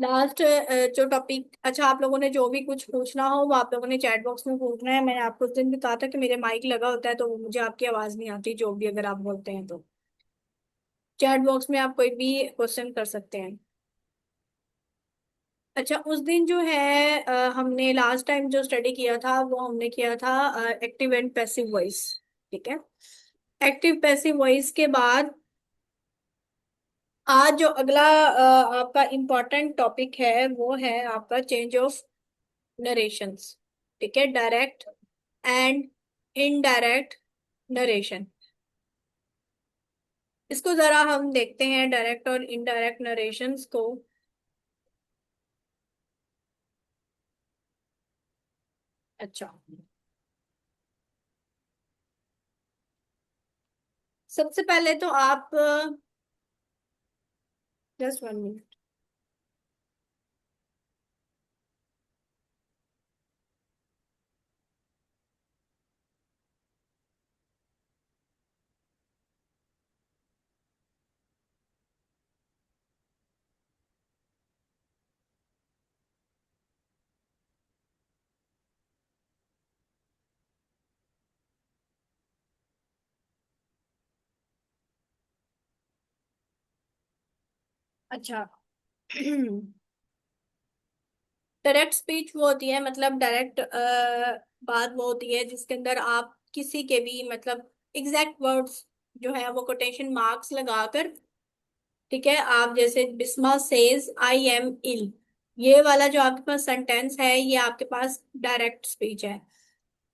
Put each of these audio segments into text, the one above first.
Last जो topic, अच्छा आप लोगों ने जो भी कुछ पूछना हो वो आप लोगों ने चैट बॉक्स में पूछना है। मैंने आपको उस दिन भी कहा था कि मेरे माइक लगा होता है तो मुझे आपकी आवाज नहीं आती, जो भी अगर आप बोलते हैं तो चैट बॉक्स में आप कोई भी क्वेश्चन कर सकते हैं। अच्छा, उस दिन जो है हमने लास्ट टाइम जो स्टडी किया था वो हमने किया था एक्टिव एंड पैसिव वॉइस। ठीक है। एक्टिव पैसिव वॉइस के बाद आज जो अगला आपका इम्पोर्टेंट टॉपिक है वो है आपका चेंज ऑफ नरेशंस। ठीक है, डायरेक्ट एंड इनडायरेक्ट नरेशन। इसको जरा हम देखते हैं, डायरेक्ट और इनडायरेक्ट नरेशंस को। अच्छा, सबसे पहले तो आप जस्ट 1 मिनट। अच्छा डायरेक्ट स्पीच वो होती है, मतलब डायरेक्ट बात वो होती है जिसके अंदर आप किसी के भी मतलब एग्जैक्ट वर्ड्स जो है वो कोटेशन मार्क्स लगाकर, ठीक है, आप जैसे Bisma says I am ill, ये वाला जो आपके पास सेंटेंस है ये आपके पास डायरेक्ट स्पीच है।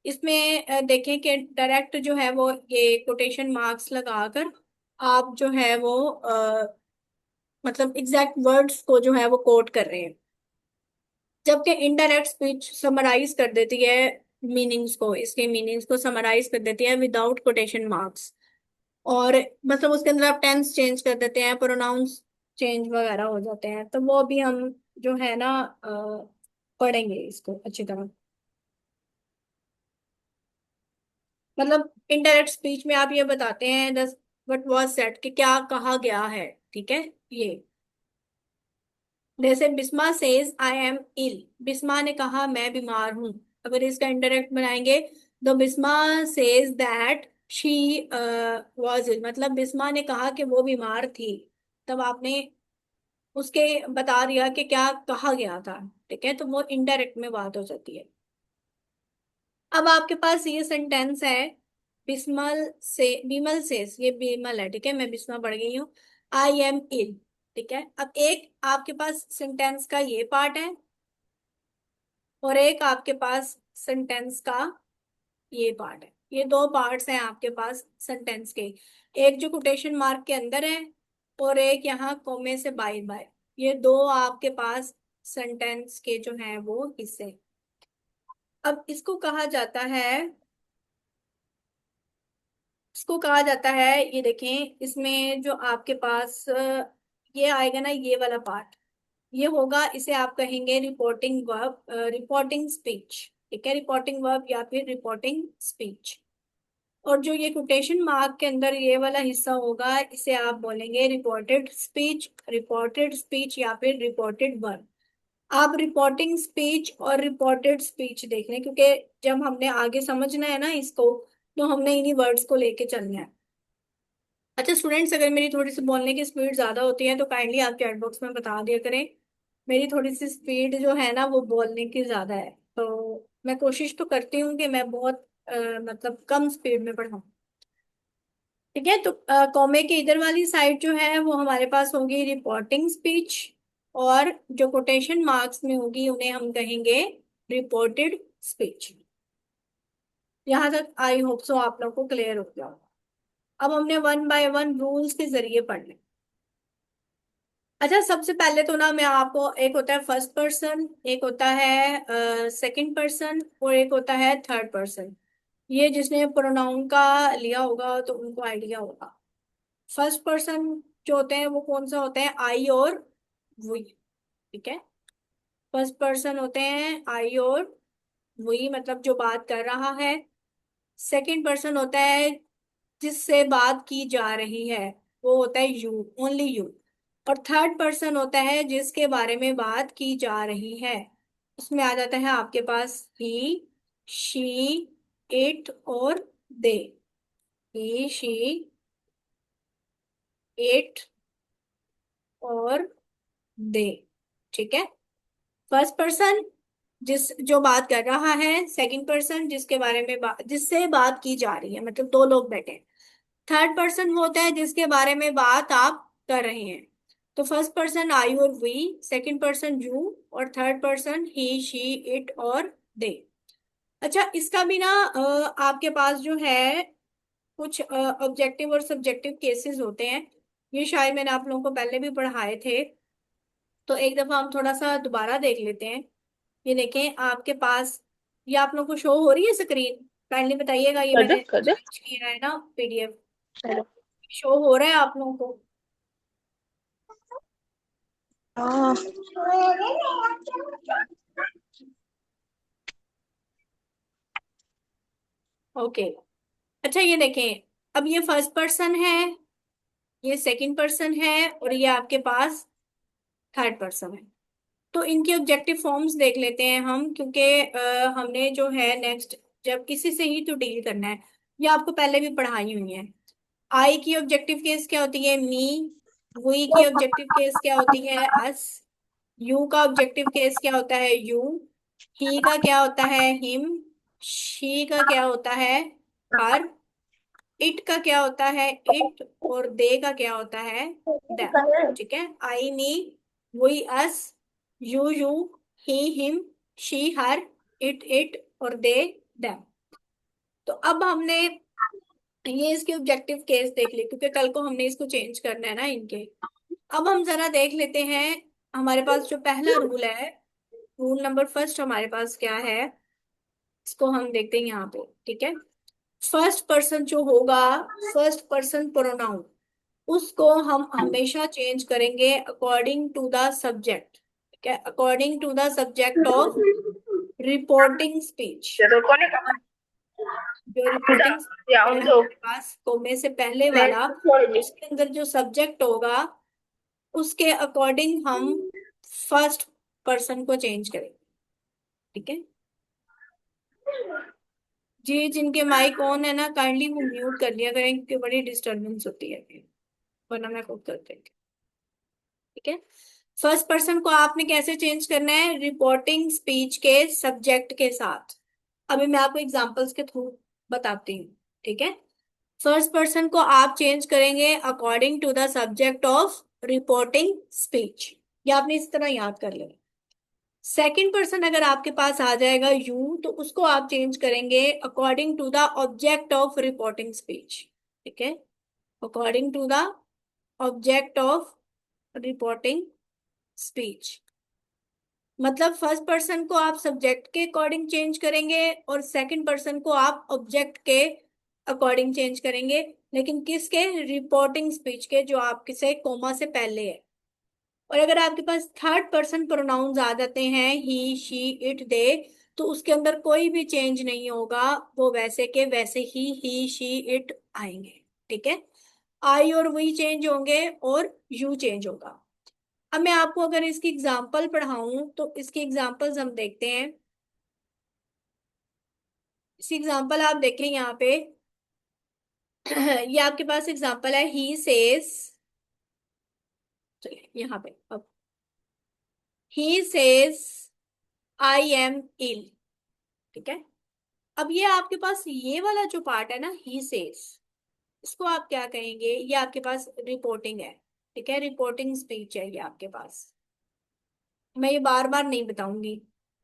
इसमें देखें कि डायरेक्ट जो है वो ये कोटेशन मार्क्स लगाकर आप जो है वो मतलब एग्जैक्ट वर्ड्स को जो है वो कोट कर रहे हैं, जबकि इनडायरेक्ट स्पीच समराइज कर देती है मीनिंग्स को, इसके मीनिंग्स को समराइज कर देती है विदाउट कोटेशन मार्क्स। और मतलब उसके अंदर आप टेंस चेंज कर देते हैं, प्रोनाउंस चेंज वगैरह हो जाते हैं, तो वो भी हम जो है ना पढ़ेंगे इसको अच्छी तरह। मतलब इनडायरेक्ट स्पीच में आप ये बताते हैं दस व्हाट वाज सेड, कि क्या कहा गया है। ठीक है, ये जैसे Bisma says I am ill, Bisma ने कहा मैं बीमार हूं। अगर इसका इंडायरेक्ट बनाएंगे तो Bisma says that she was ill, मतलब बिस्मा ने कहा कि वो बीमार थी। तब आपने उसके बता दिया कि क्या कहा गया था। ठीक है, तो वो इनडायरेक्ट में बात हो जाती है। अब आपके पास ये सेंटेंस है, बिस्मल से बिमल से, ये बिमल है, ठीक है, मैं बिस्मा पढ़ गई हूँ, आई एम इल। ठीक है, अब एक आपके पास सेंटेंस का ये पार्ट है और एक आपके पास सेंटेंस का ये पार्ट है। ये दो पार्ट्स हैं आपके पास सेंटेंस के, एक जो कोटेशन मार्क के अंदर है और एक यहाँ कोमे से बाय बाय। ये दो आपके पास सेंटेंस के जो हैं वो हिस्से। अब इसको कहा जाता है, ये देखें इसमें जो आपके पास ये आएगा ना, ये वाला पार्ट, ये होगा, इसे आप कहेंगे रिपोर्टिंग वर्ब, रिपोर्टिंग स्पीच। ठीक है, रिपोर्टिंग वर्ब या फिर रिपोर्टिंग स्पीच। और जो ये कोटेशन मार्क के अंदर ये वाला हिस्सा होगा इसे आप बोलेंगे रिपोर्टेड स्पीच, रिपोर्टेड स्पीच या फिर रिपोर्टेड वर्ब। आप रिपोर्टिंग स्पीच और रिपोर्टेड स्पीच देख लें, क्योंकि जब हमने आगे समझना है ना इसको, तो हमने इन्हीं वर्ड्स को लेके चलना है। अच्छा स्टूडेंट्स, अगर मेरी थोड़ी सी बोलने की स्पीड ज्यादा होती है तो काइंडली आप चैट बॉक्स में बता दिया करें। मेरी थोड़ी सी स्पीड जो है ना वो बोलने की ज्यादा है, तो मैं कोशिश तो करती हूँ कि मैं बहुत मतलब कम स्पीड में पढ़ाऊँ। ठीक है, तो कॉमे के इधर वाली साइड जो है वो हमारे पास होगी रिपोर्टिंग स्पीच, और जो कोटेशन मार्क्स में होगी उन्हें हम कहेंगे रिपोर्टेड स्पीच। यहाँ तक आई होप सो आप लोग को क्लियर हो गया होगा। अब हमने वन बाय वन रूल्स के जरिए पढ़ने। अच्छा, सबसे पहले तो ना मैं आपको, एक होता है फर्स्ट पर्सन, एक होता है सेकंड पर्सन और एक होता है थर्ड पर्सन। ये जिसने प्रोनाउन का लिया होगा तो उनको आइडिया होगा। फर्स्ट पर्सन जो होते हैं वो कौन सा होते हैं, आई और वी। ठीक है, फर्स्ट पर्सन होते हैं आई और वी, मतलब जो बात कर रहा है। सेकंड पर्सन होता है जिससे बात की जा रही है, वो होता है यू, ओनली यू। और थर्ड पर्सन होता है जिसके बारे में बात की जा रही है। उसमें आ जाता है आपके पास ही, शी, इट और दे। ही, शी, इट और दे। ठीक है। फर्स्ट पर्सन जिस जो बात कर रहा है, सेकंड पर्सन जिसके बारे में जिससे बात की जा रही है, मतलब दो लोग बैठे हैं। थर्ड पर्सन वो होता है जिसके बारे में बात आप कर रहे हैं। तो फर्स्ट पर्सन आई और वी, सेकंड पर्सन यू, और third person he, she, it और दे। अच्छा, इसका भी ना आपके पास जो है कुछ ऑब्जेक्टिव और सब्जेक्टिव केसेस होते हैं। ये शायद मैंने आप लोगों को पहले भी पढ़ाए थे, तो एक दफा हम थोड़ा सा दोबारा देख लेते हैं। ये देखें आपके पास, ये आप लोगों को शो हो रही है स्क्रीन? काइंडली बताइएगा, ये कर दे मैंने कर दे। स्विच किया है ना पीडीएफ। चलो। शो हो रहा है आप लोगों को? हाँ। ओके। अच्छा, ये देखें, अब ये फर्स्ट पर्सन है, ये सेकंड पर्सन है, और ये आपके पास थर्ड पर्सन है। तो इनके ऑब्जेक्टिव फॉर्म्स देख लेते हैं हम, क्योंकि हमने जो है नेक्स्ट जब किसी से ही तो डील करना है। ये आपको पहले भी पढ़ाई हुई है। आई की ऑब्जेक्टिव केस क्या होती है? मी। वी की ऑब्जेक्टिव केस क्या होती है? अस। यू का ऑब्जेक्टिव केस क्या होता है? यू। ही का क्या होता है? हिम। शी का क्या होता है? हर। इट का क्या होता है? इट। और दे का क्या होता है? देम। ठीक है। I, me, we, us, you, he, him, she, her, it और दे, देम। तो अब हमने ये इसके ऑब्जेक्टिव केस देख लिए, क्योंकि कल को हमने इसको चेंज करना है ना इनके। अब हम जरा देख लेते हैं, हमारे पास जो पहला रूल है, रूल नंबर फर्स्ट हमारे पास क्या है, इसको हम देखते हैं यहाँ पे। ठीक है। फर्स्ट पर्सन जो होगा, फर्स्ट पर्सन प्रोनाउन, उसको हम हमेशा चेंज करेंगे अकॉर्डिंग टू द सब्जेक्ट। ठीक है, according to the subject of reporting speech. चलो कोने का जो रिपोर्टिंग स्पीच या है उन दो हमारे पास, कोमे से पहले ने वाला, छोड़ दी। उसके अंदर जो सब्जेक्ट होगा उसके अकॉर्डिंग हम फर्स्ट पर्सन को चेंज करेंगे। ठीक है जी। जिनके माइक ऑन है ना, काइंडली वो म्यूट कर लिया करें, क्योंकि बड़ी डिस्टरबेंस होती है फिर, वरना मैं खुद कर देती। ठीक है। फर्स्ट पर्सन को आपने कैसे चेंज करना है? रिपोर्टिंग स्पीच के सब्जेक्ट के साथ। अभी मैं आपको एग्जांपल्स के थ्रू बताती हूँ। ठीक है। फर्स्ट पर्सन को आप चेंज करेंगे according to the subject of reporting speech. ये आपने इस तरह याद कर लेना। सेकंड पर्सन अगर आपके पास आ जाएगा यू, तो उसको आप चेंज करेंगे according to the object of reporting speech. ठीक है। According to the object of reporting speech. मतलब फर्स्ट पर्सन को आप सब्जेक्ट के अकॉर्डिंग चेंज करेंगे, और सेकंड पर्सन को आप ऑब्जेक्ट के अकॉर्डिंग चेंज करेंगे, लेकिन किसके? रिपोर्टिंग स्पीच के, जो आपके से कोमा से पहले है। और अगर आपके पास थर्ड पर्सन प्रोनाउंस आ जाते हैं, ही, शी, इट, दे, तो उसके अंदर कोई भी चेंज नहीं होगा, वो वैसे के वैसे ही, शी, इट आएंगे। ठीक है। आई और वी चेंज होंगे और यू चेंज होगा। अब मैं आपको अगर इसकी एग्जांपल पढ़ाऊं, तो इसकी एग्जांपल्स हम देखते हैं। इसकी एग्जांपल आप देखें यहाँ पे। ये आपके पास एग्जांपल है, ही सेज। चलिए यहाँ पे, अब ही सेज आई एम इल। ठीक है। अब ये आपके पास ये वाला जो पार्ट है ना, ही सेज, इसको आप क्या कहेंगे? ये आपके पास रिपोर्टिंग है। ठीक है, रिपोर्टिंग स्पीच है ये आपके पास। मैं ये बार बार नहीं बताऊंगी।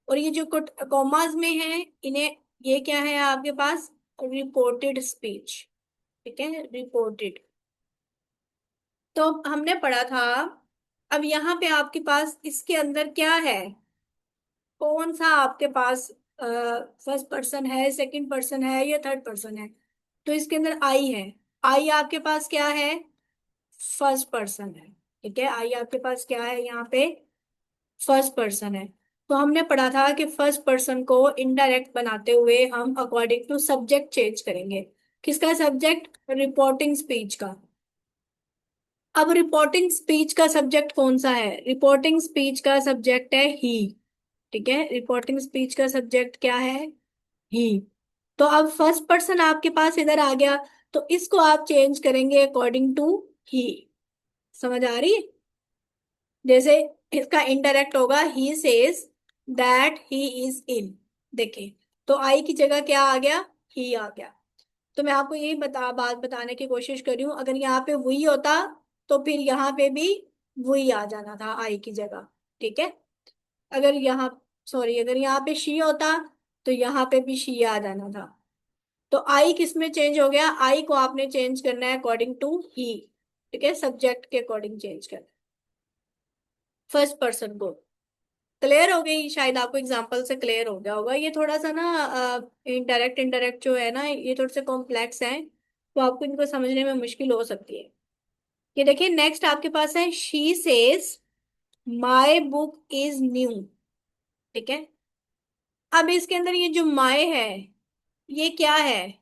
और ये जो कॉमास में है, इन्हें, ये क्या है आपके पास? Reported speech. ठीक है, रिपोर्टेड। तो हमने पढ़ा था। अब यहाँ पे आपके पास इसके अंदर क्या है? कौन सा आपके पास फर्स्ट पर्सन है, सेकंड पर्सन है, या थर्ड पर्सन है? तो इसके अंदर आई है। आई आपके पास क्या है? फर्स्ट पर्सन है। ठीक है, आई आपके पास क्या है यहाँ पे? फर्स्ट पर्सन है। तो हमने पढ़ा था कि फर्स्ट पर्सन को इनडायरेक्ट बनाते हुए हम अकॉर्डिंग टू सब्जेक्ट चेंज करेंगे। किसका सब्जेक्ट? रिपोर्टिंग स्पीच का। अब रिपोर्टिंग स्पीच का सब्जेक्ट कौन सा है? रिपोर्टिंग स्पीच का सब्जेक्ट है ही। ठीक है, रिपोर्टिंग स्पीच का सब्जेक्ट क्या है? ही। तो अब फर्स्ट पर्सन आपके पास इधर आ गया, तो इसको आप चेंज करेंगे अकॉर्डिंग टू ही। समझ आ रही है? जैसे इसका इंडायरेक्ट होगा, he says that he is ill. देखिए, तो आई की जगह क्या आ गया? ही आ गया। तो मैं आपको यही बात बताने की कोशिश कर रही हूँ, अगर यहाँ पे वही होता तो फिर यहाँ पे भी वही आ जाना था आई की जगह। ठीक है, अगर यहाँ, सॉरी, अगर यहाँ पे शी होता तो यहाँ पे भी शी आ जाना था। तो आई किस में चेंज हो गया? आई को आपने चेंज करना है अकॉर्डिंग टू ही। ठीक है, सब्जेक्ट के अकॉर्डिंग चेंज करना, फर्स्ट पर्सन को। क्लियर हो गई? शायद आपको एग्जांपल से क्लियर हो गया होगा। ये थोड़ा सा ना इनडायरेक्ट इनडायरेक्ट जो है ना, ये थोड़े से कॉम्प्लेक्स हैं, तो आपको इनको समझने में मुश्किल हो सकती है। ये देखिए, नेक्स्ट आपके पास है, she says my book is new. ठीक है, अब इसके अंदर ये जो माई है, ये क्या है?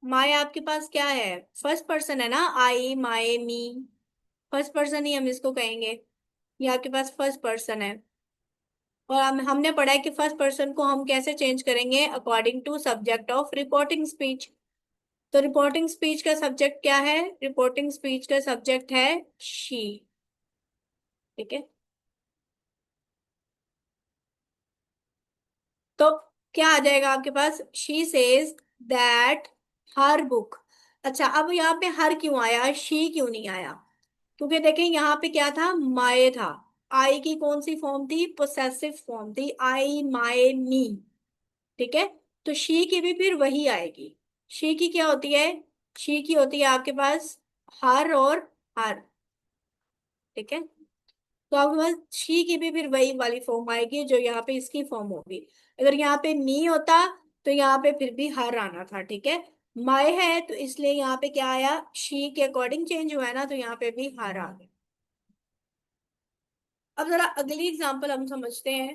माई आपके पास क्या है? फर्स्ट पर्सन है ना, आई माई मी, फर्स्ट पर्सन ही हम इसको कहेंगे। ये आपके पास फर्स्ट पर्सन है, और हमने पढ़ा है कि फर्स्ट पर्सन को हम कैसे चेंज करेंगे? According to subject of reporting speech. तो रिपोर्टिंग स्पीच का सब्जेक्ट क्या है? रिपोर्टिंग स्पीच का सब्जेक्ट है शी। ठीक है, तो क्या आ जाएगा आपके पास? She says that her book. अच्छा, अब यहाँ पे हर क्यों आया, शी क्यों नहीं आया? क्योंकि देखें, यहाँ पे क्या था? माए था। आई की कौन सी फॉर्म थी? पोसेसिव फॉर्म थी, आई माए मी। ठीक है, तो शी की भी फिर वही आएगी। शी की क्या होती है? शी की होती है आपके पास हर और हर। ठीक है, तो आपके पास शी की भी फिर वही वाली फॉर्म आएगी जो यहाँ पे इसकी फॉर्म होगी। अगर यहाँ पे मी होता तो यहाँ पे फिर भी हर आना था। ठीक है, माय है तो इसलिए यहाँ पे क्या आया? शी के अकॉर्डिंग चेंज हुआ है ना, तो यहाँ पे भी हर आ गया। अब जरा अगली एग्जांपल हम समझते हैं।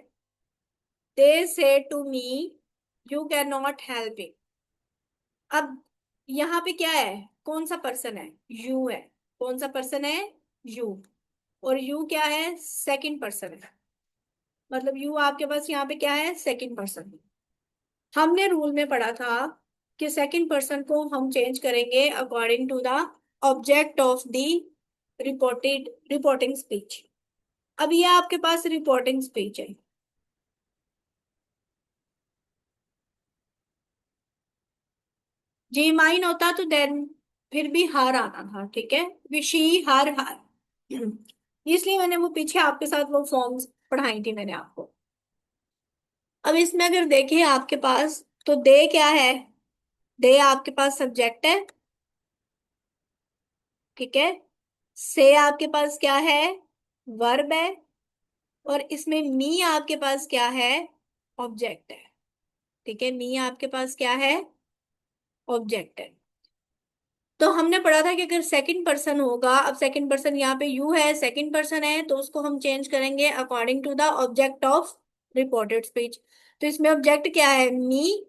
They say to me you can not help it. अब यहाँ पे क्या है? कौन सा पर्सन है? यू है। कौन सा पर्सन है? यू। और यू क्या है? सेकंड पर्सन है। मतलब यू आपके पास यहाँ पे क्या है? Second person. हमने रूल में पढ़ा था कि सेकंड पर्सन को हम चेंज करेंगे according to the object of the reporting speech. अब ये आपके पास रिपोर्टिंग स्पीच है। जी माइन होता तो देन फिर भी हार आना था। ठीक है, विशी हार हार। इसलिए मैंने वो पीछे आपके साथ वो फॉर्म्स पढ़ाई थी मैंने आपको। अब इसमें अगर देखें आपके पास, तो दे क्या है? दे आपके पास सब्जेक्ट है। ठीक है, से आपके पास क्या है? वर्ब है। और इसमें मी आपके पास क्या है? ऑब्जेक्ट है। ठीक है, मी आपके पास क्या है? ऑब्जेक्ट है। तो हमने पढ़ा था कि अगर सेकंड पर्सन होगा, अब सेकंड पर्सन यहाँ पे यू है, सेकंड पर्सन है, तो उसको हम चेंज करेंगे according to the object of reported speech. तो इसमें ऑब्जेक्ट क्या है? मी।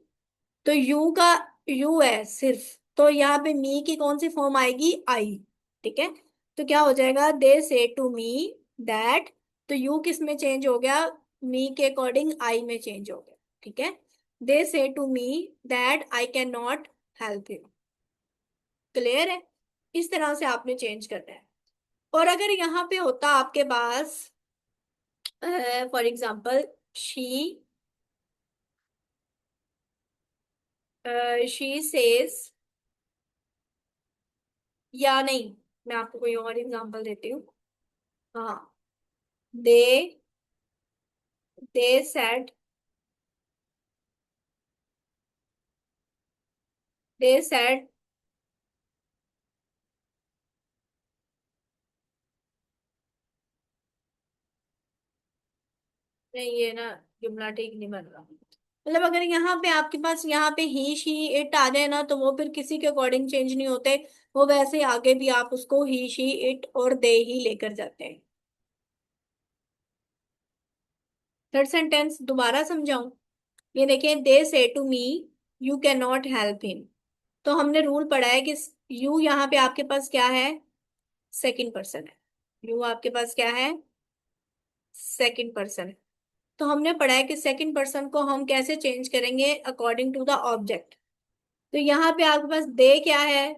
तो यू का, यू है सिर्फ, तो यहाँ पे मी की कौन सी फॉर्म आएगी? आई। ठीक है, तो क्या हो जाएगा? दे से टू मी दैट। तो यू किस में चेंज हो गया? मी के अकॉर्डिंग आई में चेंज हो गया। ठीक है, they say to me that I can not help you. Clear है? इस तरह से आपने चेंज करना है। और अगर यहाँ पे होता आपके पास, for example, she she says, या नहीं, मैं आपको कोई और एग्जांपल देती हूँ। हाँ, दे दे सेड, दे सेड, नहीं ये ना जुमला ठीक नहीं बन रहा। मतलब अगर यहाँ पे आपके पास यहाँ पे ही शी इट आ जाए ना, तो वो फिर किसी के अकॉर्डिंग चेंज नहीं होते। वो वैसे आगे भी आप उसको ही शी इट और दे ही लेकर जाते हैं। थर्ड सेंटेंस दोबारा समझाऊं? ये देखिए, they say to me you can not help him. तो हमने रूल पढ़ा है कि यू यहाँ पे आपके पास क्या है? सेकंड पर्सन है। यू आपके पास क्या है, सेकंड पर्सन है। तो हमने पढ़ा है कि सेकंड पर्सन को हम कैसे चेंज करेंगे, अकॉर्डिंग टू द ऑब्जेक्ट। तो यहाँ पे आपके पास दे क्या है,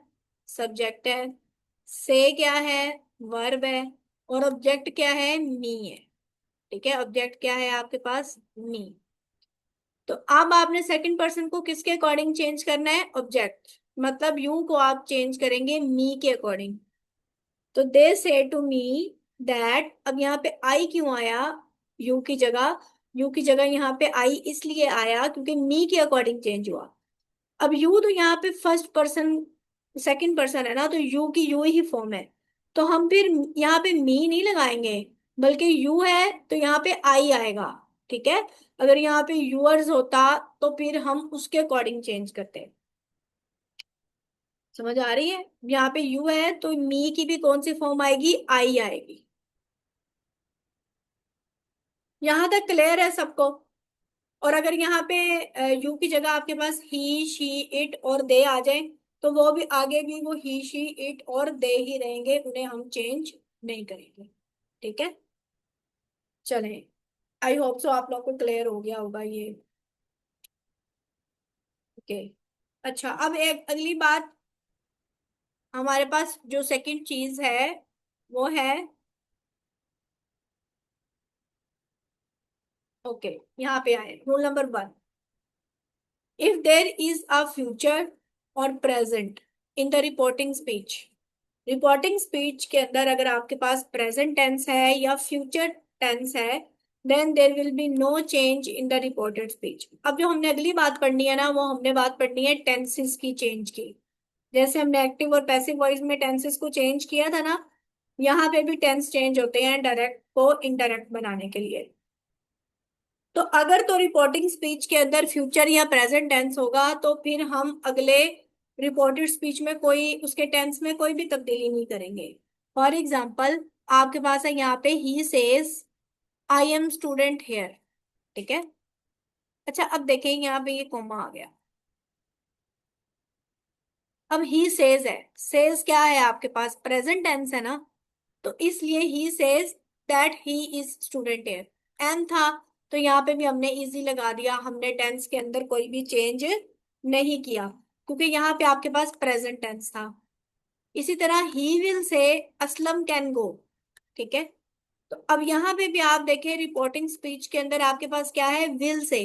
सब्जेक्ट है। से क्या है, वर्ब है। और ऑब्जेक्ट क्या है, मी है। ठीक है, ऑब्जेक्ट क्या है आपके पास, मी। तो अब आपने सेकंड पर्सन को किसके अकॉर्डिंग चेंज करना है, ऑब्जेक्ट। मतलब यू को आप चेंज करेंगे मी के अकॉर्डिंग। तो दे से टू मी दैट, अब यहाँ पे आई क्यों आया, यू की जगह। यू की जगह यहाँ पे आई इसलिए आया क्योंकि मी के अकॉर्डिंग चेंज हुआ। अब यू तो यहाँ पे फर्स्ट पर्सन सेकंड पर्सन है ना, तो यू की यू ही फॉर्म है। तो हम फिर यहाँ पे मी नहीं लगाएंगे, बल्कि यू है तो यहाँ पे आई आएगा। ठीक है, अगर यहाँ पे यूअर्स होता तो फिर हम उसके अकॉर्डिंग चेंज करते। समझ आ रही है, यहाँ पे यू है तो मी की भी कौन सी फॉर्म आएगी, आई आएगी। यहां तक क्लियर है सबको। और अगर यहाँ पे यू की जगह आपके पास ही शी इट और दे आ जाए, तो वो भी आगे भी वो ही शी इट और दे ही रहेंगे, उन्हें हम चेंज नहीं करेंगे। ठीक है, चलें। आई होप सो आप लोग को क्लियर हो गया होगा ये। ओके। अच्छा, अब एक अगली बात, हमारे पास जो सेकंड चीज है वो है, ओके, यहाँ पे आए rule number 1। If there is a future और present in the reporting speech, reporting speech के अंदर अगर आपके पास प्रेजेंट टेंस है या फ्यूचर टेंस है, then there will be no change in the reported speech. अब जो हमने अगली बात पढ़नी है ना, वो हमने बात पढ़नी है टेंसेस की चेंज की। जैसे हमने एक्टिव और पैसिव वॉइस में टेंसेस को चेंज किया था ना, यहाँ पे भी टेंस चेंज होते हैं डायरेक्ट को इनडायरेक्ट बनाने के लिए। तो अगर तो रिपोर्टिंग स्पीच के अंदर फ्यूचर या प्रेजेंट टेंस होगा, तो फिर हम अगले रिपोर्टेड स्पीच में कोई उसके टेंस में कोई भी तब्दीली नहीं करेंगे। फॉर एग्जाम्पल, आपके पास है यहाँ पे he says I M student here. ठीक है, अच्छा अब देखें यहाँ पे ये कोमा आ गया। अब ही सेज है, सेज क्या है आपके पास, प्रेजेंट टेंस है ना, तो इसलिए he says that he is student here. Am था, तो यहाँ पे भी हमने इजी लगा दिया, हमने टेंस के अंदर कोई भी चेंज नहीं किया, क्योंकि यहाँ पे आपके पास प्रेजेंट टेंस था। इसी तरह he will say Aslam can go. ठीक है, तो अब यहाँ पे भी आप देखें रिपोर्टिंग स्पीच के अंदर आपके पास क्या है, विल से।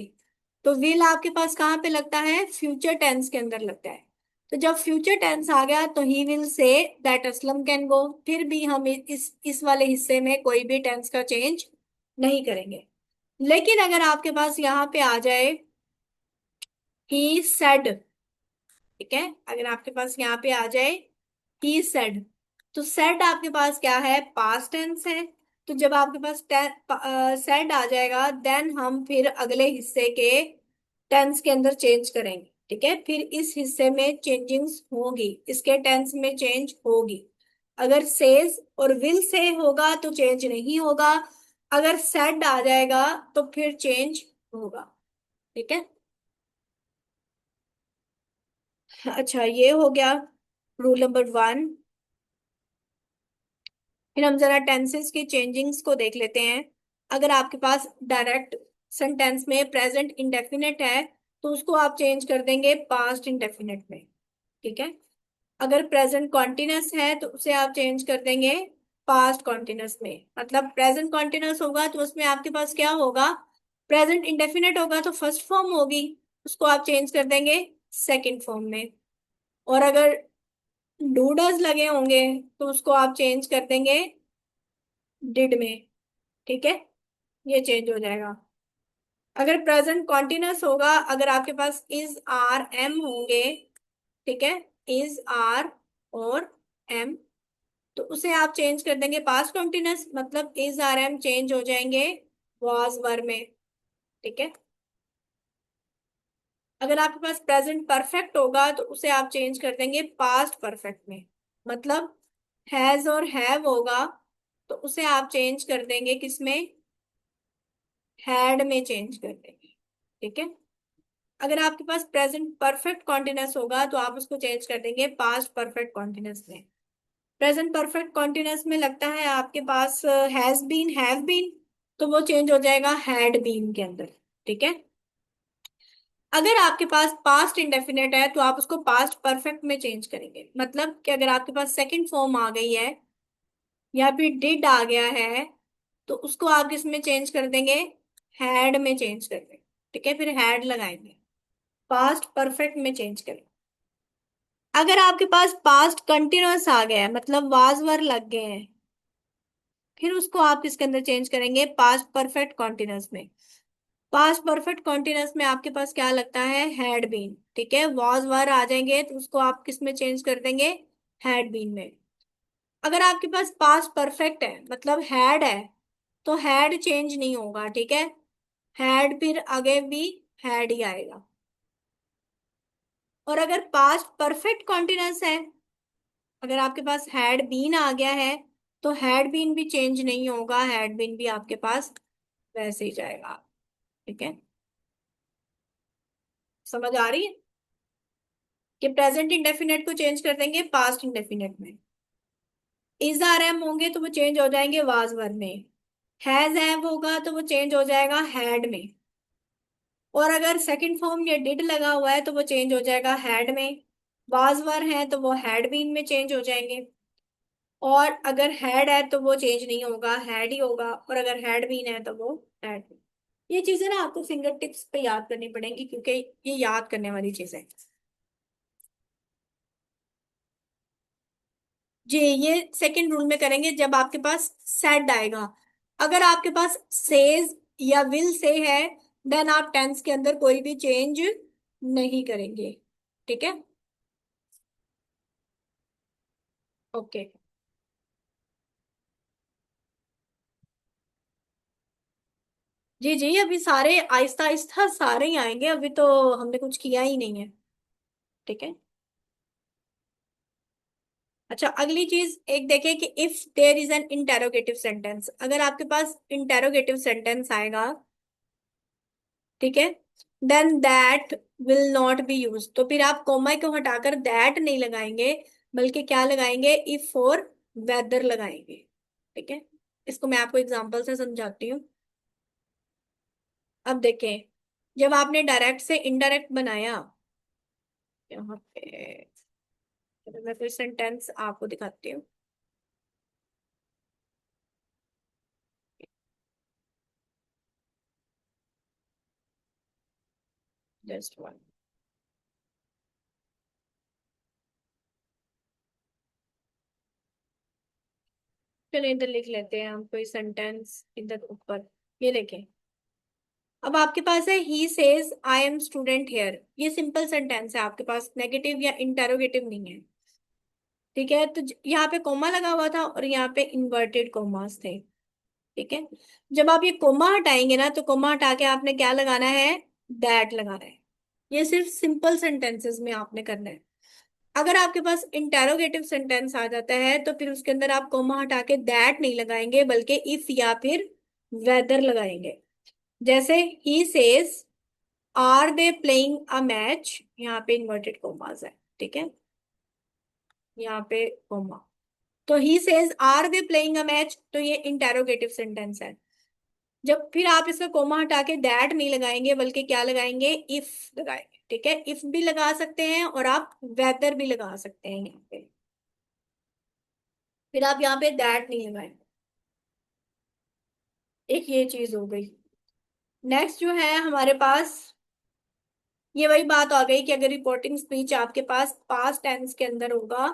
तो विल आपके पास कहाँ पे लगता है, फ्यूचर टेंस के अंदर लगता है। तो जब फ्यूचर टेंस आ गया तो he will say that Aslam can go, फिर भी हम इस वाले हिस्से में कोई भी टेंस का चेंज नहीं करेंगे। लेकिन अगर आपके पास यहाँ पे आ जाए ही सेड, ठीक है, अगर आपके पास यहाँ पे आ जाए ही सेड, तो सेड आपके पास क्या है, पास्ट टेंस है। तो जब आपके पास सेड आ जाएगा, देन हम फिर अगले हिस्से के टेंस के अंदर चेंज करेंगे। ठीक है, फिर इस हिस्से में चेंजिंग्स होगी, इसके टेंस में चेंज होगी। अगर सेज और विल से होगा तो चेंज नहीं होगा, अगर सेड आ जाएगा तो फिर चेंज होगा। ठीक है, अच्छा ये हो गया रूल नंबर 1। फिर हम जरा टेंसेस की चेंजिंग्स को देख लेते हैं। अगर आपके पास डायरेक्ट सेंटेंस में प्रेजेंट इंडेफिनिट है, तो उसको आप चेंज कर देंगे पास्ट इंडेफिनिट में। ठीक है, अगर प्रेजेंट कॉन्टिन्यूस है तो उसे आप चेंज कर देंगे पास्ट कॉन्टिन्यूस में। मतलब प्रेजेंट कॉन्टिन्यूस होगा तो उसमें आपके पास क्या होगा, प्रेजेंट इंडेफिनिट होगा तो फर्स्ट फॉर्म होगी, उसको आप चेंज कर देंगे सेकंड फॉर्म में। और अगर डूडस लगे होंगे तो उसको आप चेंज कर देंगे डिड में। ठीक है, ये चेंज हो जाएगा। अगर प्रेजेंट कॉन्टिन्यूस होगा, अगर आपके पास इज आर एम होंगे, ठीक है, इज आर और एम, तो उसे आप चेंज कर देंगे पास्ट कॉन्टिन्यूस, मतलब इज आर एम चेंज हो जाएंगे वाज वर में। ठीक है, अगर आपके पास प्रेजेंट परफेक्ट होगा तो उसे आप चेंज कर देंगे पास्ट परफेक्ट में। मतलब हैज और हैव होगा तो उसे आप चेंज कर देंगे किसमें, हैड में चेंज कर देंगे। ठीक है, अगर आपके पास प्रेजेंट परफेक्ट कॉन्टिन्यूस होगा तो आप उसको चेंज कर देंगे पास्ट परफेक्ट कॉन्टिन्यूस में। प्रेजेंट परफेक्ट कॉन्टिन्यूस में लगता है आपके पास हैज बीन, हैव बीन, तो वो चेंज हो जाएगा हैड बीन के अंदर। ठीक है। अगर आपके पास पास्ट इंडेफिनेट है तो आप उसको पास्ट परफेक्ट में चेंज करेंगे। मतलब कि अगर आपके पास सेकंड फॉर्म आ गई है या फिर डिड आ गया है तो उसको आप किस में चेंज कर देंगे, हैड में चेंज कर देंगे। ठीक है, फिर हैड लगाएंगे, पास्ट परफेक्ट में चेंज करें। अगर आपके पास पास्ट कंटिन्यूअस आ गया है मतलब वाज वर लग गए हैं, फिर उसको आप किसके अंदर चेंज करेंगे, पास्ट परफेक्ट कॉन्टिन्यूअस में। पास्ट परफेक्ट कॉन्टिन्यूअस में आपके पास क्या लगता है, हैड बीन। ठीक है, वॉज वर आ जाएंगे तो उसको आप किस में चेंज कर देंगे, हैड बीन में। अगर आपके पास पास्ट परफेक्ट है मतलब हैड है तो हैड चेंज नहीं होगा। ठीक है, हैड फिर आगे भी हैड ही आएगा। और अगर पास्ट परफेक्ट कॉन्टिन्यूअस है, अगर आपके पास हैड बीन आ गया है तो हैड बीन भी चेंज नहीं होगा, हैड बीन भी आपके पास वैसे ही जाएगा। ठीक है, समझ आ रही है कि प्रेजेंट इंडेफिनेट को चेंज कर देंगे पास्ट इंडेफिनेट में। इज आर एम होंगे तो वो चेंज हो जाएंगे वाज वर में। हैज हैव होगा तो वो चेंज हो जाएगा हैड में। और अगर सेकंड फॉर्म या डिड लगा हुआ है तो वो चेंज हो जाएगा हैड में। वाज वर है तो वो हैड बीन में चेंज हो जाएंगे। और अगर हैड है तो वो चेंज नहीं होगा, हैड ही होगा। और अगर हैड बीन है तो वो हैड। ये चीजें ना आपको फिंगर टिप्स पे याद करनी पड़ेंगी क्योंकि ये याद करने वाली चीजें। जी, ये सेकंड रूल में करेंगे जब आपके पास सेड आएगा। अगर आपके पास सेज या विल से है देन आप टेंस के अंदर कोई भी चेंज नहीं करेंगे। ठीक है, ओके। जी जी, अभी सारे आहिस्ता आहिस्ता सारे ही आएंगे, अभी तो हमने कुछ किया ही नहीं है। ठीक है। अच्छा, अगली चीज एक देखें कि if there is an interrogative sentence. अगर आपके पास इंटेरोगेटिव सेंटेंस आएगा, ठीक है, then that will not be use. तो फिर आप कोमा को हटाकर दैट नहीं लगाएंगे बल्कि क्या लगाएंगे, इफ और वेदर लगाएंगे। ठीक है, इसको मैं आपको एग्जांपल से समझाती हूँ। अब देखें, जब आपने डायरेक्ट से इनडायरेक्ट बनाया, यहाँ पे चलो मैं कोई सेंटेंस आपको दिखाती हूँ। जस्ट वन, चलिए इधर लिख लेते हैं हम कोई सेंटेंस इधर ऊपर। ये देखें, अब आपके पास है he says I M student here. ये सिंपल सेंटेंस है, आपके पास नेगेटिव या इंटेरोगेटिव नहीं है। ठीक है, तो यहाँ पे कोमा लगा हुआ था और यहाँ पे इन्वर्टेड कोमास थे। ठीक है, जब आप ये कोमा हटाएंगे ना तो कोमा हटा के आपने क्या लगाना है, दैट लगाना है। ये सिर्फ सिंपल सेंटेंसेस में आपने करना है। अगर आपके पास इंटेरोगेटिव सेंटेंस आ जाता है तो फिर उसके अंदर आप कोमा हटा के दैट नहीं लगाएंगे बल्कि इफ या फिर वेदर लगाएंगे। जैसे he says are they playing a match, यहाँ पे इन्वर्टेड कोमास है। ठीक है, यहाँ पे कोमा। तो he says are they playing a match, तो ये इंटेरोगेटिव सेंटेंस है। जब फिर आप इसका कोमा हटा के दैट नहीं लगाएंगे बल्कि क्या लगाएंगे, इफ लगाएंगे। ठीक है, इफ भी लगा सकते हैं और आप वेदर भी लगा सकते हैं यहाँ पे। फिर आप यहाँ पे दैट नहीं लगाएंगे। एक ये चीज हो गई। नेक्स्ट जो है हमारे पास, ये वही बात आ गई कि अगर रिपोर्टिंग स्पीच आपके पास पास्ट टेंस के अंदर होगा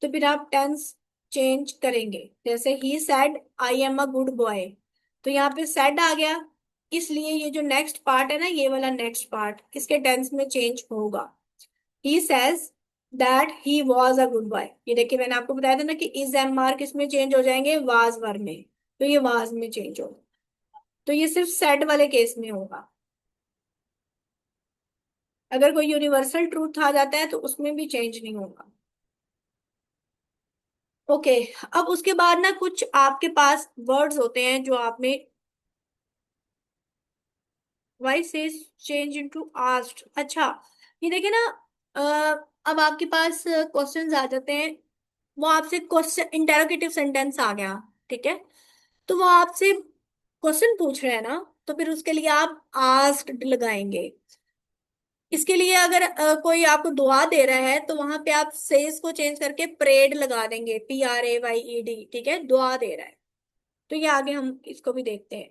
तो फिर आप टेंस चेंज करेंगे। जैसे he said I am a good boy, तो यहाँ पे सेड आ गया, इसलिए ये जो नेक्स्ट पार्ट है ना, ये वाला नेक्स्ट पार्ट इसके टेंस में चेंज होगा। He says that he was a good boy. ये देखिए मैंने आपको बताया था ना कि इज एम आर किस में चेंज हो जाएंगे, वाज वर में। तो ये वाज में चेंज होगा। तो ये सिर्फ सेड वाले केस में होगा। अगर कोई यूनिवर्सल ट्रूथ आ जाता है तो उसमें भी चेंज नहीं होगा। ओके, अब उसके बाद ना कुछ आपके पास वर्ड्स होते हैं जो आपने वाई से चेंज इनटू आस्क्ड। अच्छा, ये देखिए ना, अब आपके पास क्वेश्चंस आ जाते हैं वो आपसे क्वेश्चन, इंटेरोगेटिव सेंटेंस आ गया, ठीक है। तो वो आपसे क्वेश्चन पूछ रहे हैं ना, तो फिर उसके लिए आप आस्क्ड लगाएंगे। इसके लिए अगर कोई आपको दुआ दे रहा है तो वहां पे आप सेज को चेंज करके प्रेड लगा देंगे, PRAYED, ठीक है, दुआ दे रहा है। तो ये आगे हम इसको भी देखते हैं।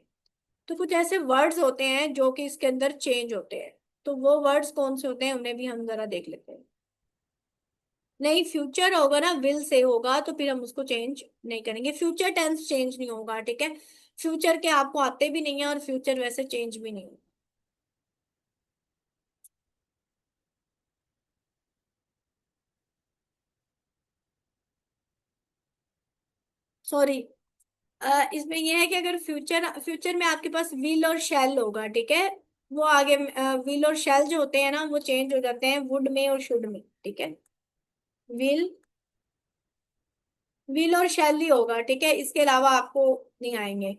तो कुछ ऐसे वर्ड्स होते हैं जो कि इसके अंदर चेंज होते हैं। तो वो वर्ड्स कौन से होते हैं उन्हें भी हम जरा देख लेते हैं। नहीं, फ्यूचर होगा ना, विल से होगा तो फिर हम उसको चेंज नहीं करेंगे। फ्यूचर टेंस चेंज नहीं होगा, ठीक है। फ्यूचर के आपको आते भी नहीं है और फ्यूचर वैसे चेंज भी नहीं होगा। सॉरी, इसमें यह है कि अगर फ्यूचर फ्यूचर में आपके पास विल और शैल होगा, ठीक है। वो आगे विल और शैल जो होते हैं ना, वो चेंज हो जाते हैं वुड में और शुड में, ठीक है। विल विल और शैल ही होगा, ठीक है, इसके अलावा आपको नहीं आएंगे।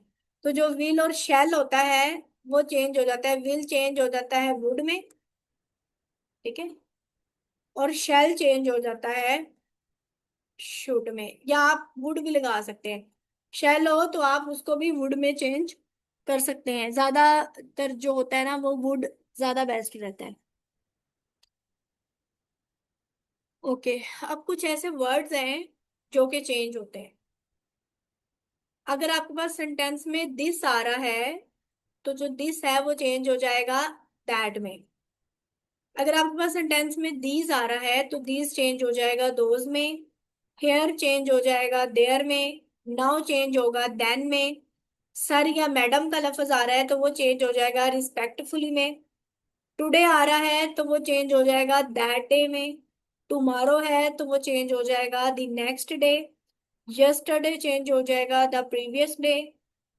तो जो विल और शैल होता है वो चेंज हो जाता है, विल चेंज हो जाता है वुड में, ठीक है, और शैल चेंज हो जाता है शुड में। या आप वुड भी लगा सकते हैं। शैल हो तो आप उसको भी वुड में चेंज कर सकते हैं। ज्यादातर जो होता है ना वो वुड ज्यादा बेस्ट रहता है। ओके, अब कुछ ऐसे वर्ड्स हैं जो कि चेंज होते हैं। अगर आपके पास सेंटेंस में दिस आ रहा है तो जो दिस है वो चेंज हो जाएगा दैट में। अगर आपके पास सेंटेंस में दीज आ रहा है तो दीज चेंज हो जाएगा दोज में। हेयर चेंज हो जाएगा देयर में। नाउ चेंज होगा देन में। सर या मैडम का लफ्ज आ रहा है तो वो चेंज हो जाएगा रिस्पेक्टफुली में। टुडे आ रहा है तो वो चेंज हो जाएगा दैट डे में। टुमारो है तो वो चेंज हो जाएगा the next day. Yesterday change हो जाएगा the previous day.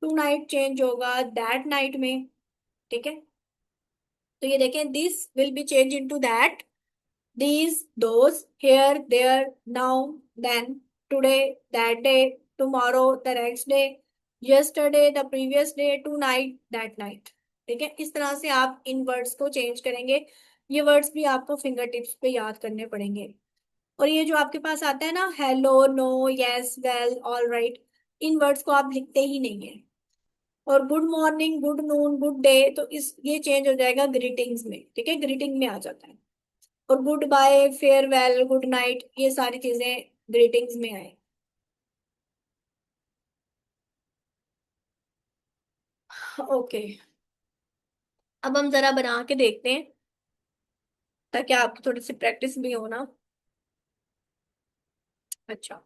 Tonight change होगा दैट नाइट में, ठीक है। तो ये देखें, this will be change into that, these, those, here, there, now, then, today, that day, tomorrow, the next day, yesterday, the previous day, tonight, that night। ठीक है, इस तरह से आप इन वर्ड्स को चेंज करेंगे। ये वर्ड्स भी आपको फिंगर टिप्स पे याद करने पड़ेंगे। और ये जो आपके पास आता है ना, hello, no, yes, well, all right, इन वर्ड्स को आप लिखते ही नहीं है। और good morning, good noon, good day, तो इस ये चेंज हो जाएगा ग्रीटिंग्स में, ठीक है, ग्रीटिंग में आ जाता है। और good bye, farewell, good night, ये सारी चीजें ग्रीटिंग्स में आए। ओके, अब हम जरा बना के देखते हैं ताकि आपकी थोड़ी सी प्रैक्टिस भी हो ना। अच्छा,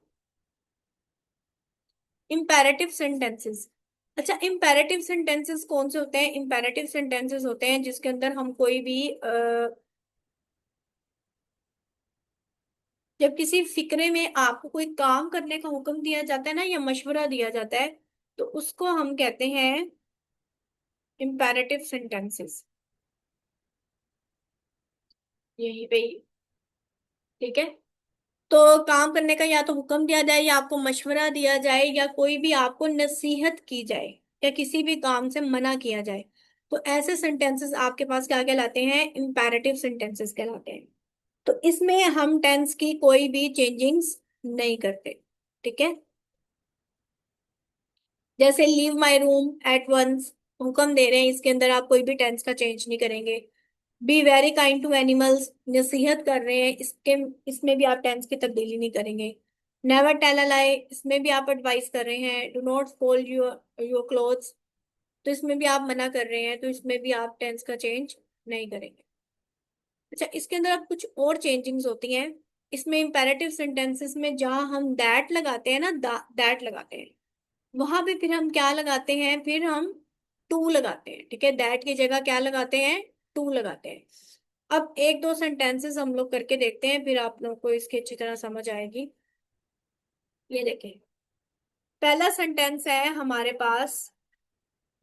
इम्पेरेटिव सेंटेंसेस। अच्छा, इम्पेरेटिव सेंटेंसेस कौन से होते हैं? इम्पेरेटिव सेंटेंसेस होते हैं जिसके अंदर हम कोई भी जब किसी फिक्रे में आपको कोई काम करने का हुक्म दिया जाता है ना, या मशवरा दिया जाता है, तो उसको हम कहते हैं इम्पेरेटिव सेंटेंसेस। यही पे, ठीक है। तो काम करने का या तो हुक्म दिया जाए, या आपको मशवरा दिया जाए, या कोई भी आपको नसीहत की जाए, या किसी भी काम से मना किया जाए, तो ऐसे सेंटेंसेस आपके पास क्या कहलाते हैं? इम्पेरेटिव सेंटेंसेस कहलाते हैं। तो इसमें हम टेंस की कोई भी चेंजिंग्स नहीं करते, ठीक है। जैसे leave my room at once, हुक्म दे रहे हैं, इसके अंदर आप कोई भी टेंस का चेंज नहीं करेंगे। Be very kind to animals, नसीहत कर रहे हैं, इसके इसमें भी आप टेंस की तब्दीली नहीं करेंगे। नेवर टेल अ लाई, इसमें भी आप एडवाइस कर रहे हैं। Do not fold your your clothes, तो इसमें भी आप मना कर रहे हैं, तो इसमें भी आप टेंस का चेंज नहीं करेंगे। अच्छा, इसके अंदर अब कुछ और चेंजिंग्स होती हैं। इसमें इंपेरेटिव सेंटेंसेस में जहां हम दैट लगाते हैं ना, दैट लगाते हैं, वहां पे फिर हम क्या लगाते हैं? फिर हम टू लगाते हैं, ठीक है। दैट की जगह क्या लगाते हैं? टू लगाते हैं। अब एक दो सेंटेंसेस हम लोग करके देखते हैं, फिर आप लोग को इसकी अच्छी तरह समझ आएगी। ये देखें, पहला सेंटेंस है हमारे पास,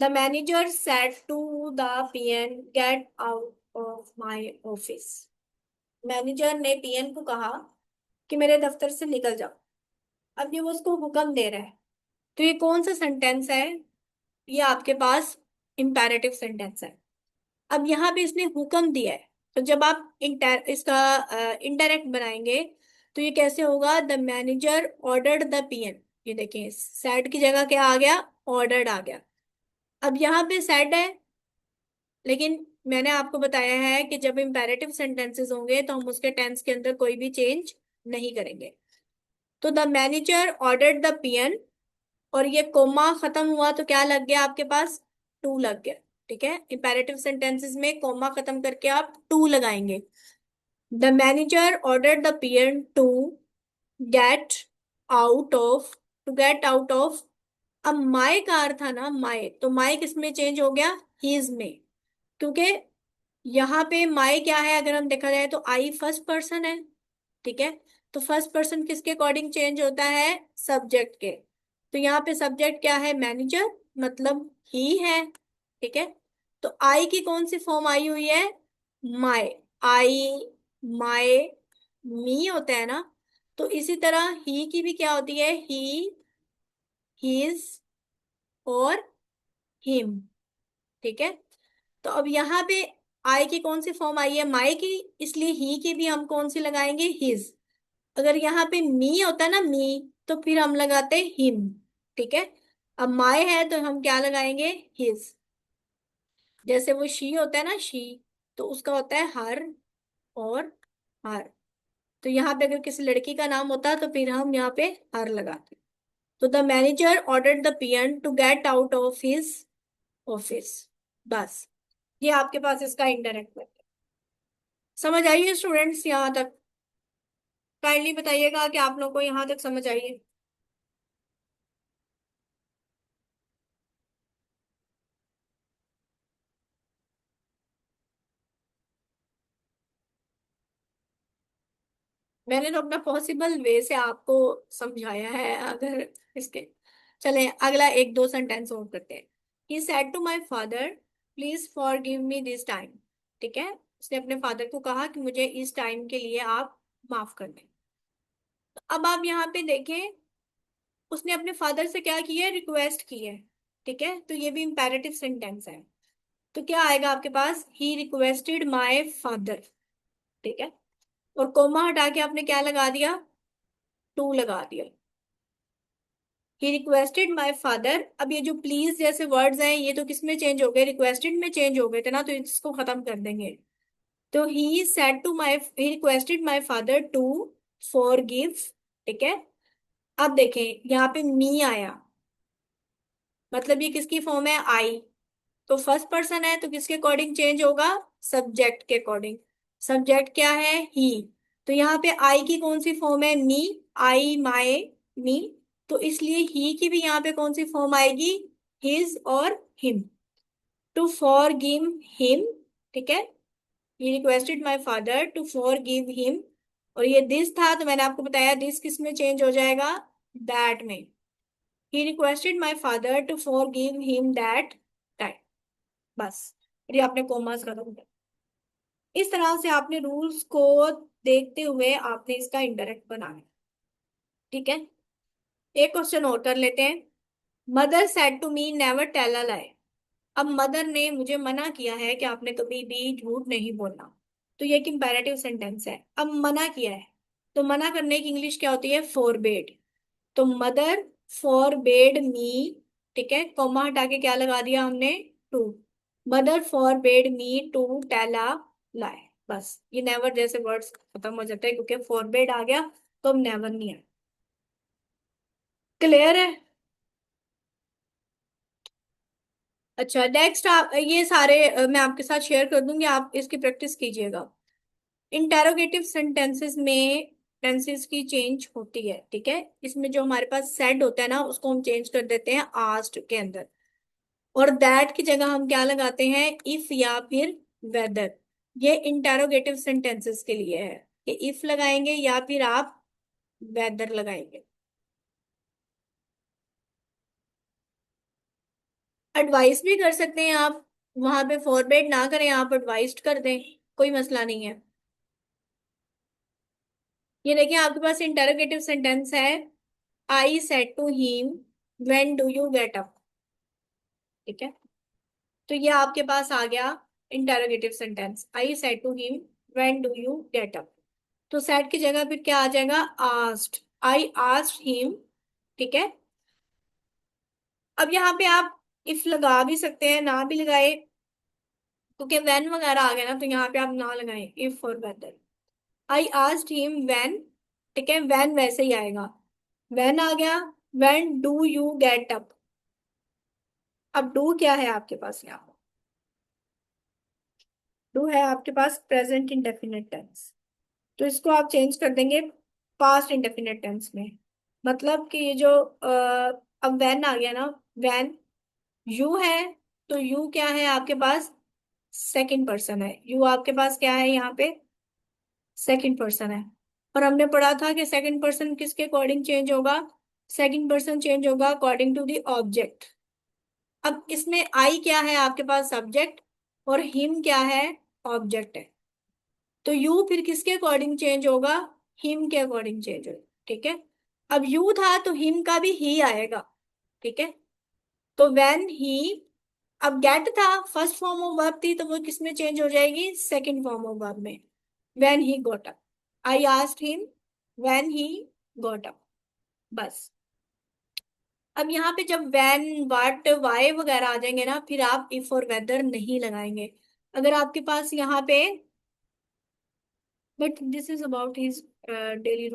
the manager said to the peon get out of my office. Manager ने पीएन को कहा कि मेरे दफ्तर से निकल जाओ। अब ये वो उसको हुक्म दे रहा है। तो ये कौन सा सेंटेंस है? ये आपके पास इंपेरेटिव सेंटेंस है। अब यहाँ पे इसने हुक्म दिया है, तो जब आप इसका इंडायरेक्ट बनाएंगे तो ये कैसे होगा, the manager ordered the PN. ये देखिए सेड की जगह क्या आ गया, ऑर्डर्ड आ गया। अब यहाँ पे सेड है, लेकिन मैंने आपको बताया है कि जब इम्पेरेटिव सेंटेंसेस होंगे तो हम उसके टेंस के अंदर कोई भी चेंज नहीं करेंगे। तो the manager ordered the PN, और ये कोमा खत्म हुआ तो क्या लग गया आपके पास, टू लग गया। ठीक है, इंपेरेटिव सेंटेंसेस में कोमा खत्म करके आप टू लगाएंगे। The manager ordered the peon to get out of, to get out of. अब माई का अर्थ था ना माई, तो माई किस में चेंज हो गया, हीज में। क्योंकि यहाँ पे माई क्या है, अगर हम देखा जाए तो आई फर्स्ट पर्सन है। ठीक है, तो फर्स्ट पर्सन किसके अकॉर्डिंग चेंज होता है, सब्जेक्ट के। तो यहाँ पे सब्जेक्ट क्या है, मैनेजर, मतलब ही है। ठीक है, तो आई की कौन सी फॉर्म आई हुई है, माई। आई, माई, मी होता है ना। तो इसी तरह ही की भी क्या होती है, ही, हीज और हिम। ठीक है, तो अब यहाँ पे आई की कौन सी फॉर्म आई है, माई की, इसलिए ही की भी हम कौन सी लगाएंगे, हिज। अगर यहाँ पे मी होता ना मी, तो फिर हम लगाते हिम। ठीक है, अब माई है तो हम क्या लगाएंगे, हिज। जैसे वो शी होता है ना शी, तो उसका होता है हर और हर। तो यहाँ पे अगर किसी लड़की का नाम होता तो फिर हम यहाँ पे हर लगाते। तो the manager ordered the peon to get out of his office. बस, ये आपके पास इसका इंडायरेक्ट है। समझ आइए स्टूडेंट्स यहाँ तक, काइंडली बताइएगा कि आप लोग को यहाँ तक समझ आइए। मैंने तो अपना पॉसिबल वे से आपको समझाया है। अगर इसके, चले अगला एक दो सेंटेंस और करते हैं। He said to my father please forgive me this time. ठीक है, उसने अपने फादर को कहा कि मुझे इस टाइम के लिए आप माफ कर दें। तो अब आप यहाँ पे देखें, उसने अपने फादर से क्या किया है, रिक्वेस्ट की है। ठीक है, तो ये भी इंपेरेटिव सेंटेंस है। तो क्या आएगा आपके पास, ही रिक्वेस्टेड माई फादर। ठीक है, और कोमा हटा के आपने क्या लगा दिया, टू लगा दिया। ही रिक्वेस्टेड माई फादर। अब ये जो प्लीज जैसे वर्ड्स हैं ये तो किस में चेंज हो गए, रिक्वेस्टेड में चेंज हो गए थे ना, तो इसको खत्म कर देंगे। तो he said to my, he requested my father to forgive. ठीक है, अब देखें यहाँ पे मी आया, मतलब ये किसकी फॉर्म है, आई। तो फर्स्ट पर्सन है तो किसके अकॉर्डिंग चेंज होगा, सब्जेक्ट के अकॉर्डिंग। सब्जेक्ट क्या है, ही। तो यहाँ पे आई की कौन सी फॉर्म है, मी। आई, माई, मी। तो इसलिए ही की भी यहाँ पे कौन सी फॉर्म आएगी, हिज और him. To forgive him. ठीक है, he requested my father to forgive him. और ये दिस था तो मैंने आपको बताया दिस किस में चेंज हो जाएगा, दैट में। He requested my father to forgive him that time. बस, फिर ये आपने कॉमर्स खत्म कर। इस तरह से आपने रूल्स को देखते हुए आपने इसका इंडायरेक्ट बनाना। ठीक है, एक क्वेश्चन और कर लेते हैं। Mother said to me never tell a lie. अब मदर ने मुझे मना किया है कि आपने कभी भी झूठ नहीं बोलना। तो ये एक इंपेरेटिव सेंटेंस है। अब मना किया है, तो मना करने की इंग्लिश क्या होती है, फॉरबेड। तो मदर फॉरबेड मी। ठीक है, कॉमा हटा के क्या लगा दिया हमने, to. Mother forbade me to tell a lie. बस, ये नेवर जैसे वर्ड्स खत्म हो जाते हैं क्योंकि फॉरबेड आ गया तो अब नेवर नहीं है। क्लियर है। अच्छा नेक्स्ट, आप ये सारे मैं आपके साथ शेयर कर दूंगी, आप इसकी प्रैक्टिस कीजिएगा। इंटेरोगेटिव सेंटेंसेस में टेंसेस की चेंज होती है। ठीक है, इसमें जो हमारे पास सेड होता है ना उसको हम चेंज कर देते हैं आस्क्ड के अंदर, और दैट की जगह हम क्या लगाते हैं, इफ या फिर वेदर। ये इंटेरोगेटिव सेंटेंसेस के लिए है कि इफ लगाएंगे या फिर आप वेदर लगाएंगे। एडवाइस भी कर सकते हैं आप, वहां पे फॉरवर्ड ना करें, आप एडवाइस कर दें, कोई मसला नहीं है। ये देखिए आपके पास इंटेरोगेटिव सेंटेंस है, I said to him when do you get up. ठीक है, तो ये आपके पास आ गया interrogative sentence, I said to him when do you get up. तो सेड की जगह फिर क्या आ जाएगा, आस्क्ड, आई आस्क्ड हिम। ठीक है। अब यहाँ पे आप इफ लगा भी सकते हैं, ना भी लगाए, क्योंकि व्हेन वगैरह आ गया ना, तो यहाँ पे आप ना लगाएं, इफ और whether. I asked him when. ठीक है, व्हेन वैसे ही आएगा, व्हेन आ गया। When do you get up. अब डू क्या है आपके पास, यहाँ डू है आपके पास प्रेजेंट इंडेफिनिट टेंस, तो इसको आप चेंज कर देंगे पास्ट इंडेफिनिट टेंस में। मतलब कि ये जो अब व्हेन आ गया ना, व्हेन यू है, तो यू क्या है आपके पास, सेकंड पर्सन है। यू आपके पास क्या है यहाँ पे, सेकंड पर्सन है। और हमने पढ़ा था कि सेकंड पर्सन किसके अकॉर्डिंग चेंज होगा, सेकंड पर्सन चेंज होगा अकॉर्डिंग टू द ऑब्जेक्ट। अब इसमें आई क्या है आपके पास, सब्जेक्ट, और हिम क्या है, ऑब्जेक्ट है। तो यू फिर किसके अकॉर्डिंग चेंज होगा, हिम के अकॉर्डिंग चेंज होगा। ठीक है। अब यू था तो हिम का भी ही आएगा। ठीक है। तो व्हेन ही, अब गेट था, फर्स्ट फॉर्म ऑफ वर्ब थी, तो वो किस में चेंज हो जाएगी, सेकंड फॉर्म ऑफ वर्ब में, when he got up. I asked him when he got up. बस। अब यहाँ पे जब व्हेन, व्हाट, व्हाई वगैरह आ जाएंगे ना, फिर आप इफ और वेदर नहीं लगाएंगे। अगर आपके पास यहाँ पे, but this is about his daily